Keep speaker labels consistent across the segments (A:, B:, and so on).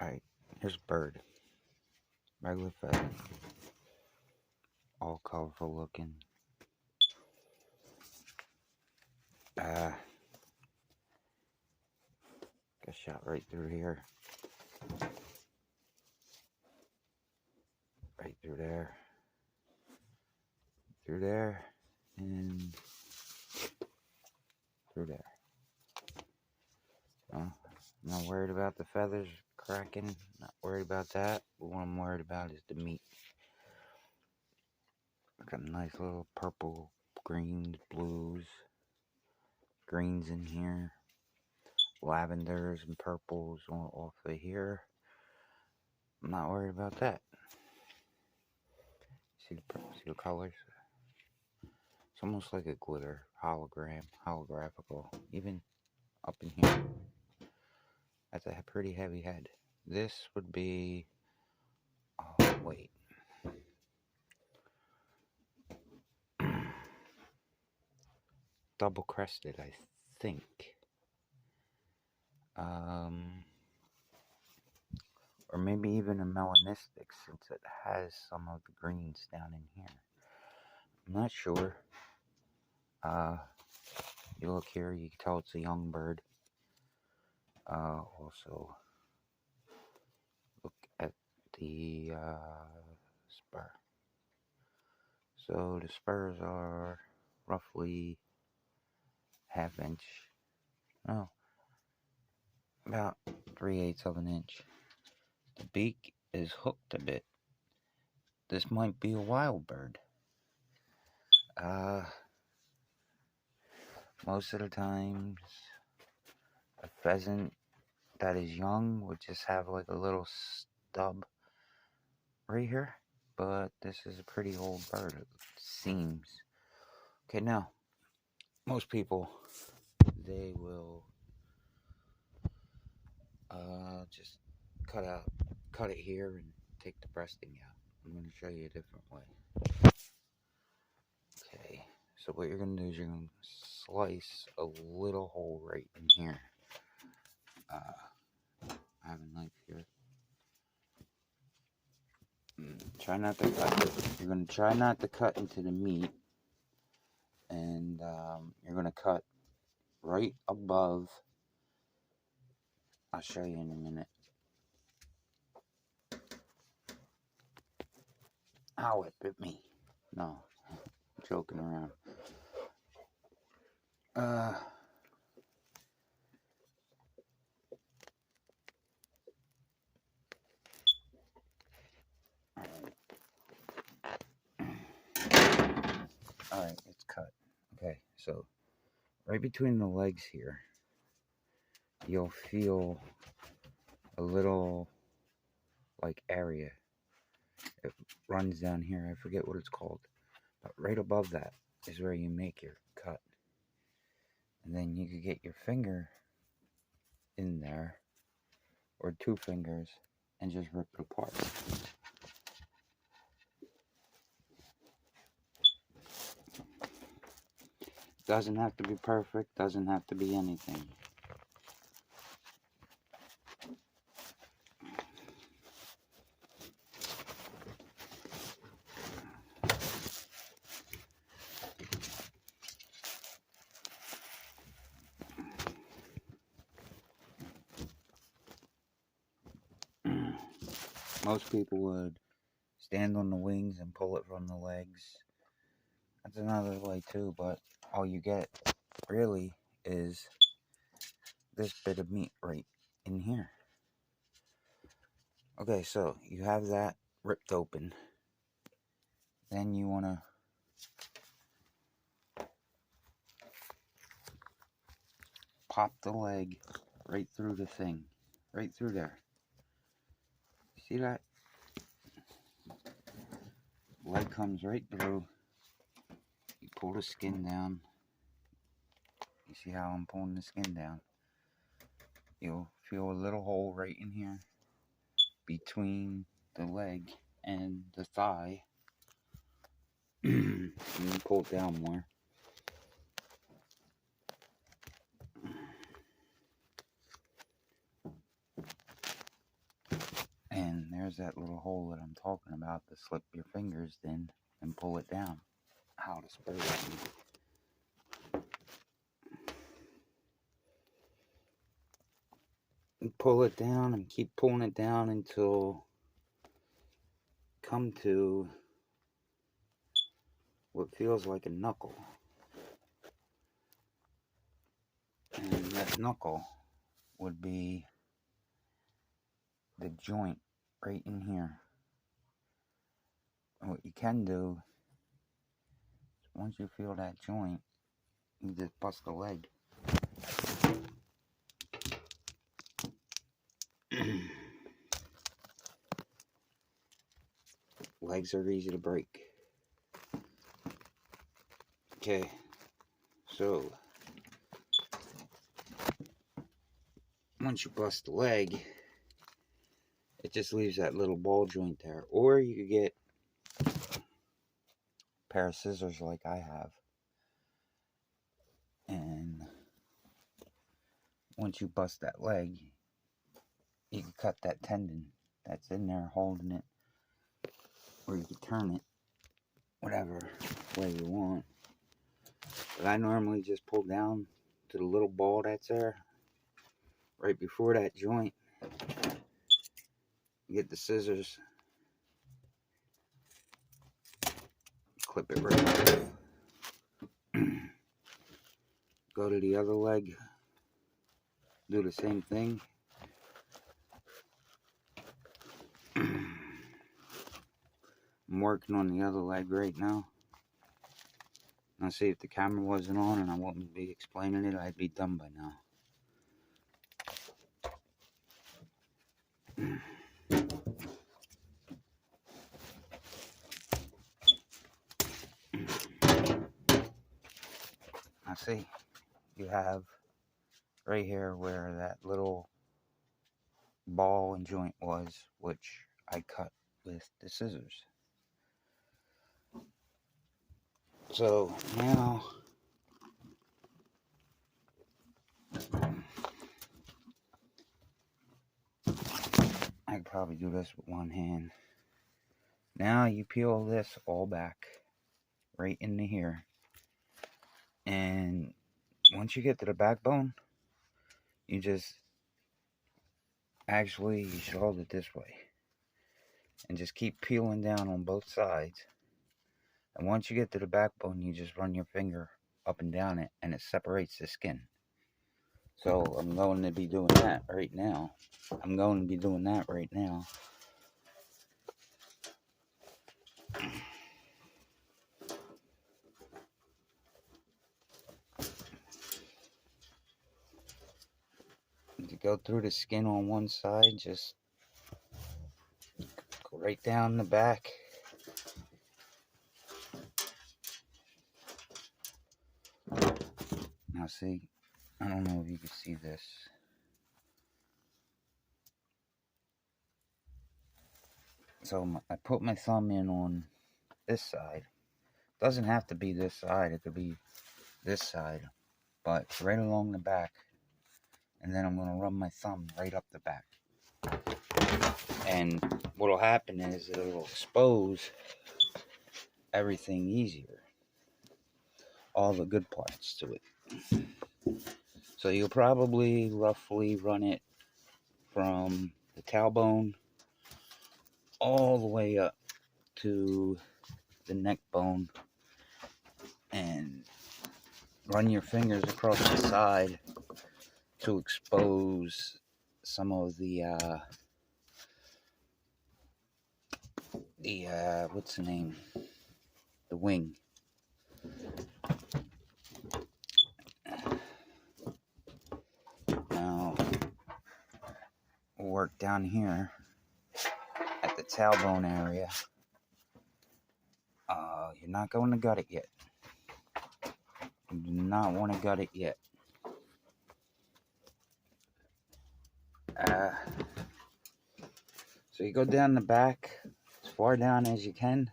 A: Alright, here's a bird. Regular feather. All colorful looking. Got shot right through here. Right through there. Through there. And through there. I'm not worried about the feathers cracking. Not worried about that. But what I'm worried about is the meat. Got a nice little purple, greens, blues, greens in here. Lavenders and purples off of here. I'm not worried about that. See the colors? It's almost like a glitter, holographical. Even up in here. That's a pretty heavy head. This would be... Oh, wait. Double crested, I think. Or maybe even a melanistic, since it has some of the greens down in here. I'm not sure. You look here, you can tell it's a young bird. Also, look at the spur. So the spurs are roughly half inch. No, about 3/8 of an inch. The beak is hooked a bit. This might be a wild bird. Most of the times, a pheasant that is young would just have like a little stub right here. But this is a pretty old bird, it seems. Okay, now, most people, they will just cut it here and take the breasting out. I'm going to show you a different way. Okay, so what you're going to do is you're going to slice a little hole right in here. I have a knife here. Try not to cut it. You're going to try not to cut into the meat. And you're going to cut right above. I'll show you in a minute. Ow, it bit me. No, I'm joking around. Alright, it's cut. Okay, so right between the legs here, you'll feel a little like area. It runs down here. I forget what it's called. But right above that is where you make your cut. And then you could get your finger in there, or 2 fingers, and just rip it apart. Doesn't have to be perfect, doesn't have to be anything. Most people would stand on the wings and pull it from the legs. That's another way too, but all you get really is this bit of meat right in here. Okay, so you have that ripped open. Then you want to pop the leg right through the thing. Right through there. See that? Leg comes right through. You pull the skin down. You see how I'm pulling the skin down? You'll feel a little hole right in here between the leg and the thigh. And you pull it down more. there's that little hole that I'm talking about to slip your fingers in and pull it down. How to spray it. And pull it down and keep pulling it down until come to what feels like a knuckle. And that knuckle would be the joint right in here. And what you can do is once you feel that joint, you just bust a leg. Legs are easy to break. Okay, so once you bust the leg, it just leaves that little ball joint there. Or you could get a pair of scissors like I have. And once you bust that leg, you can cut that tendon that's in there holding it. Or you can turn it whatever way you want. But I normally just pull down to the little ball that's there right before that joint. Get the scissors, clip it right off. Go to the other leg, do the same thing. I'm working on the other leg right now. I'll see if the camera wasn't on and I wouldn't be explaining it, I'd be done by now. Now see, you have right here where that little ball and joint was, which I cut with the scissors. So now I could probably do this with one hand. Now you peel this all back right into here, and once you get to the backbone, you just you should hold it this way and just keep peeling down on both sides. And once you get to the backbone, you just run your finger up and down it and it separates the skin. So I'm going to be doing that right now. To go through the skin on one side, just go right down the back. Now see, I don't know if you can see this. So I put my thumb in on this side. Doesn't have to be this side, it could be this side, but right along the back. And then I'm going to run my thumb right up the back. And what will happen is it'll expose everything easier. All the good parts to it. So you'll probably roughly run it from the tailbone all the way up to the neck bone. And run your fingers across the side to expose some of the what's the name? The wing. Now, we'll work down here at the tailbone area. You're not going to gut it yet. You do not want to gut it yet. So you go down the back as far down as you can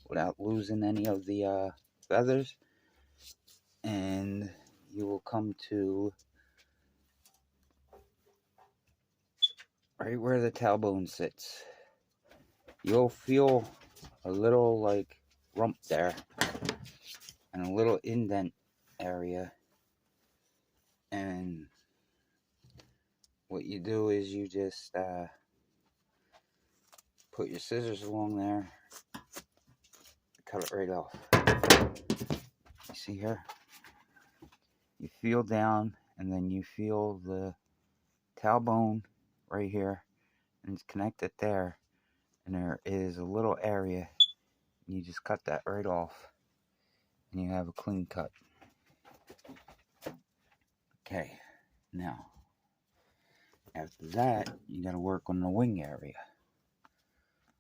A: without losing any of the feathers, and you will come to right where the tailbone sits. you'll feel a little like rump there and a little indent area. And what you do is you just put your scissors along there, cut it right off. You see here? You feel down, and then you feel the tailbone right here, and it's connected there. And there is a little area. You just cut that right off, and you have a clean cut. Okay, now after that, you got to work on the wing area,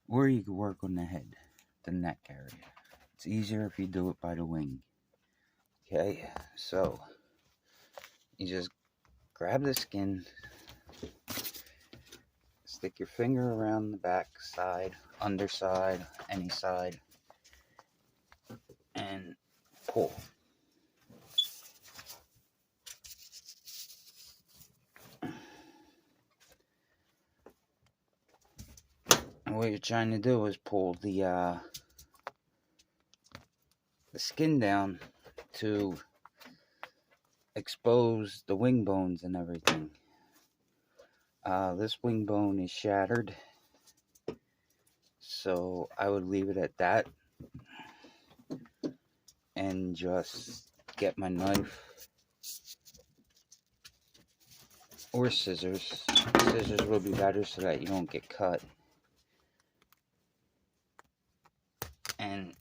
A: or you can work on the head, the neck area. It's easier if you do it by the wing. Okay, so you just grab the skin, stick your finger around the back side, underside, any side, and pull. And what you're trying to do is pull the skin down to expose the wing bones and everything. This wing bone is shattered, so I would leave it at that and just get my knife or scissors. Scissors will be better so that you don't get cut. And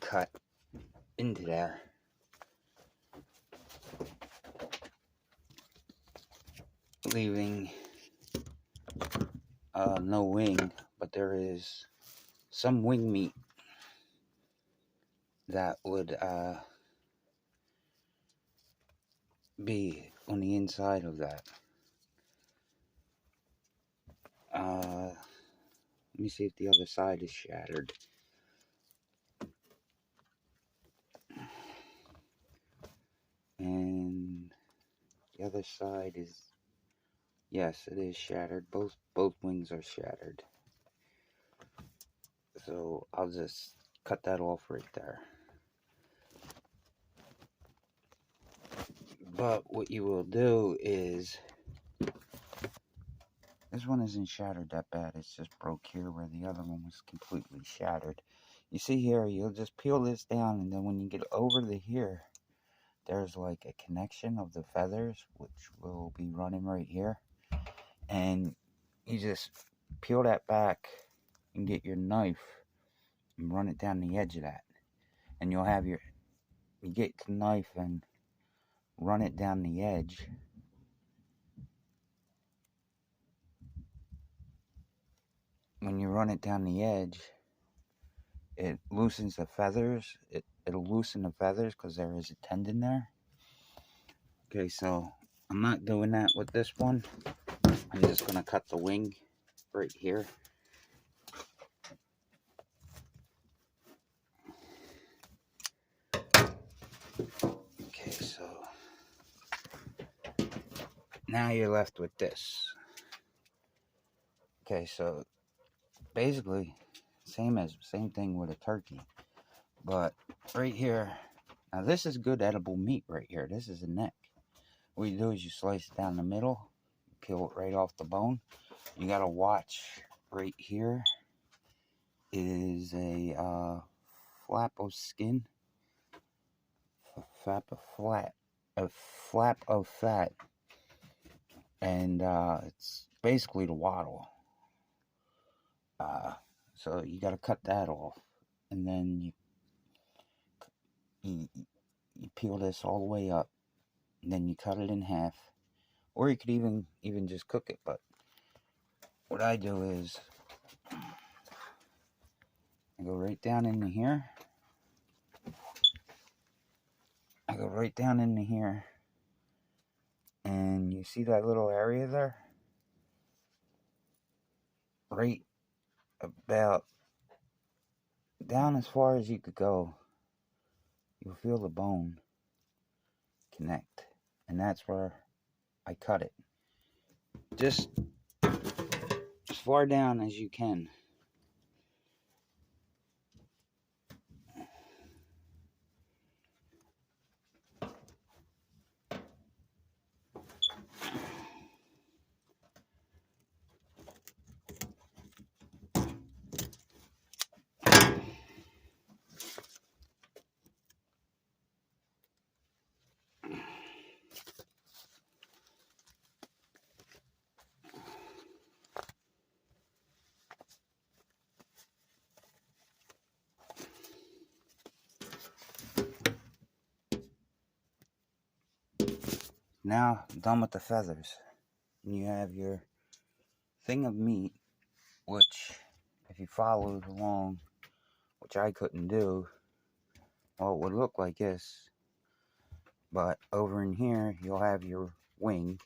A: cut into there. Leaving no wing, but there is some wing meat that would be on the inside of that. Let me see if the other side is shattered. And the other side is, yes, it is shattered. Both wings are shattered. So I'll just cut that off right there. But what you will do is, this one isn't shattered that bad. It's just broke here where the other one was completely shattered. You see here, you'll just peel this down, and then when you get over to here, there's like a connection of the feathers, which will be running right here. And you just peel that back and get your knife and run it down the edge of that. And you'll have you get the knife and run it down the edge. When you run it down the edge, it loosens the feathers. It'll loosen the feathers because there is a tendon there. Okay, so I'm not doing that with this one. I'm just going to cut the wing right here. Okay, so now you're left with this. Okay, so basically same thing with a turkey, but right here, now this is good edible meat right here. This is the neck. What you do is you slice it down the middle, peel it right off the bone. You gotta watch right here is a flap of skin, a flap of fat, and it's basically the waddle. So you got to cut that off, and then you peel this all the way up, and then you cut it in half, or you could even just cook it. But what I do is I go right down into here. And you see that little area there? Right about down as far as you could go, you'll feel the bone connect, and that's where I cut it. Just as far down as you can. Now, done with the feathers. And you have your thing of meat, which, if you followed along, which I couldn't do, well, it would look like this. But over in here, you'll have your wing,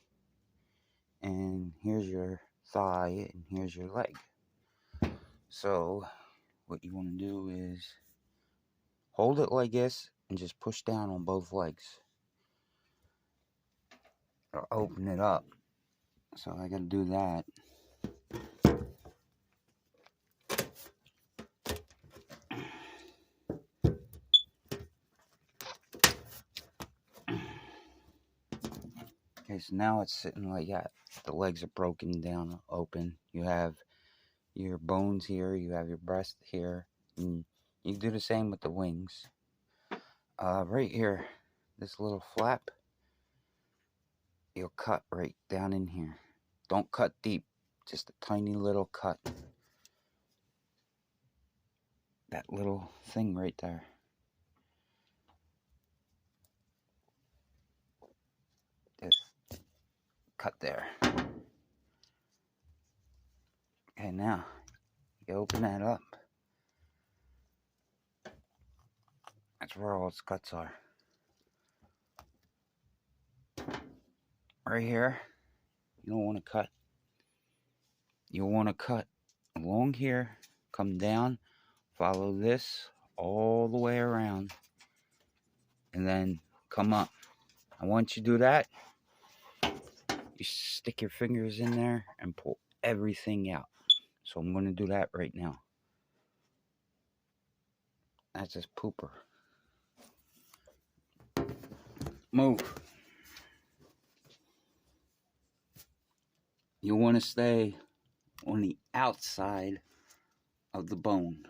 A: and here's your thigh, and here's your leg. So, what you want to do is hold it like this, and just push down on both legs. Or open it up. So I gotta do that. Okay, so now it's sitting like that. The legs are broken down, open. You have your bones here, you have your breast here, and you do the same with the wings. Right here, this little flap, you'll cut right down in here. Don't cut deep, just a tiny little cut. That little thing right there. Just cut there. Okay, now you open that up. That's where all its cuts are. Right here, you don't want to cut. You'll want to cut along here, come down, follow this all the way around, and then come up. And once you do that, you stick your fingers in there and pull everything out. So I'm going to do that right now. That's this pooper. Move. You want to stay on the outside of the bone.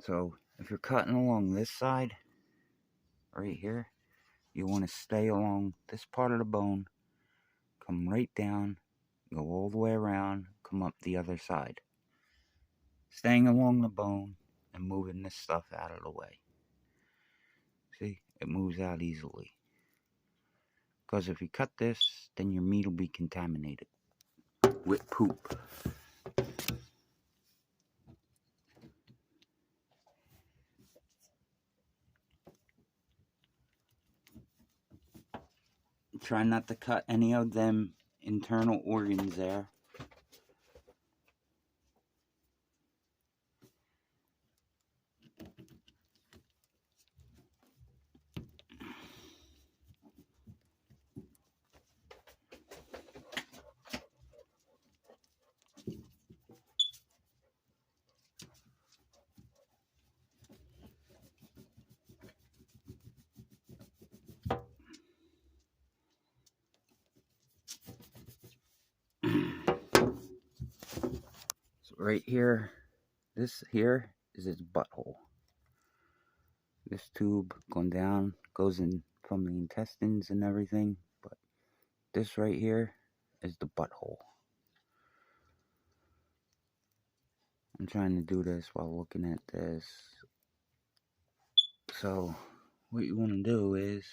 A: So if you're cutting along this side, right here, you want to stay along this part of the bone, come right down, go all the way around, come up the other side. Staying along the bone and moving this stuff out of the way. See, it moves out easily. Because if you cut this, then your meat will be contaminated with poop. Try not to cut any of them internal organs there. So right here, this here is its butthole. This tube going down goes in from the intestines and everything, but this right here is the butthole. I'm trying to do this while looking at this. So what you want to do is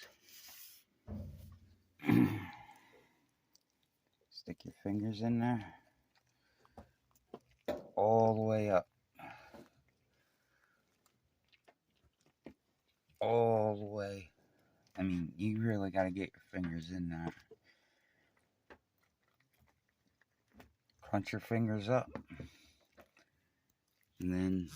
A: stick your fingers in there, all the way up. All the way. I mean, you really got to get your fingers in there. Crunch your fingers up. And then